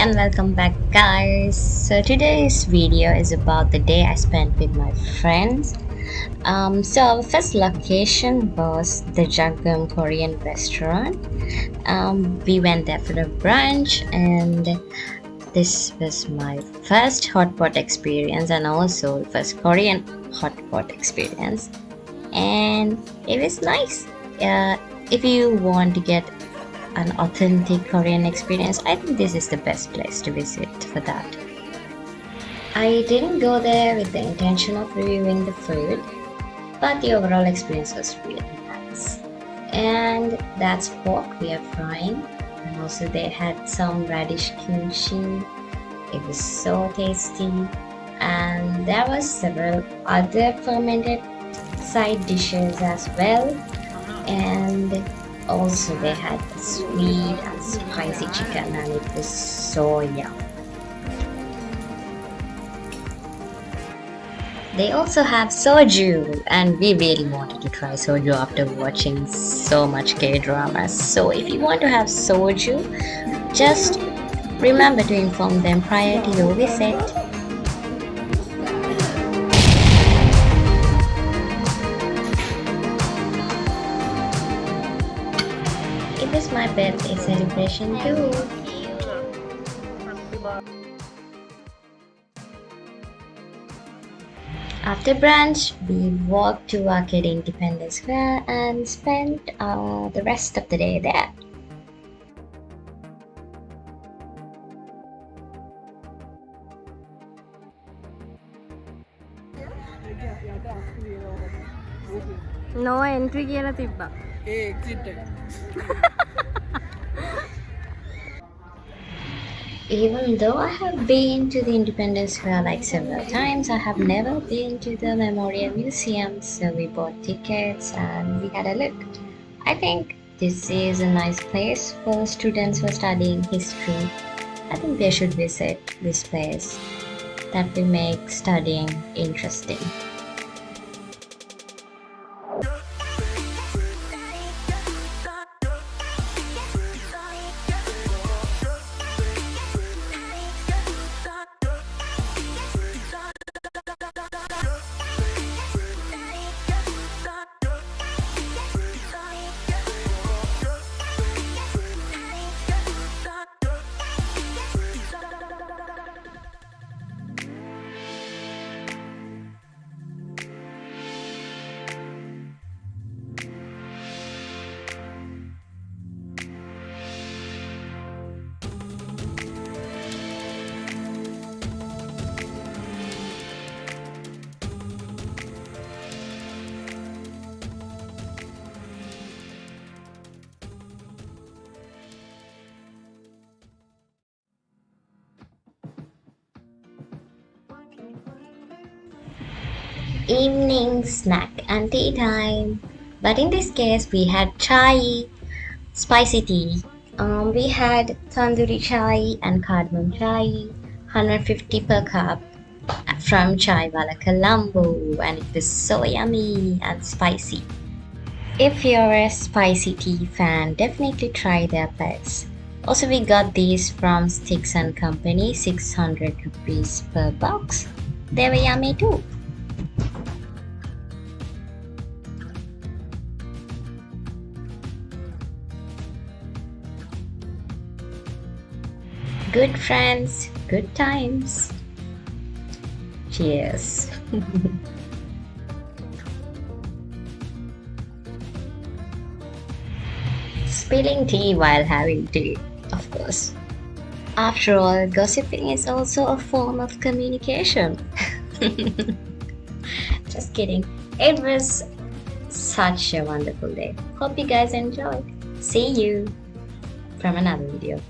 and welcome back, guys. So today's video is about the day I spent with my friends. So our first location was the Jagam Korean restaurant. We went there for a brunch, and this was my first hot pot experience, and also first Korean hot pot experience, and it was nice. If you want to get an authentic Korean experience, I think this is the best place to visit for that. I didn't go there with the intention of reviewing the food, but the overall experience was really nice. And that's pork we are frying. And also they had some radish kimchi. It was so tasty. And there was several other fermented side dishes as well. And also they had sweet and spicy chicken, and it was so yum. They also have soju, and we really wanted to try soju after watching so much K-dramas. So if you want to have soju, just remember to inform them prior to your visit. It was my birthday celebration too. After brunch, we walked to Arcade Independence Square and spent the rest of the day there. No entry කියලා තිබ්බා. exit. Even though I have been to the Independence Square like several times, I have never been to the Memorial Museum, so we bought tickets and we had a look. I think this is a nice place for students who are studying history. I think they should visit this place. That will make studying interesting. Evening snack and tea time. But in this case, we had chai, spicy tea. We had tandoori chai and cardamom chai, 150 per cup from Chai Wala Colombo, and it was so yummy and spicy. If you're a spicy tea fan, definitely try their place. Also, we got these from Sticks and Company, 600 rupees per box. They were yummy too. Good friends, good times. Cheers. Spilling tea while having tea, of course. After all, gossiping is also a form of communication. Just kidding. It was such a wonderful day. Hope you guys enjoyed. See you from another video.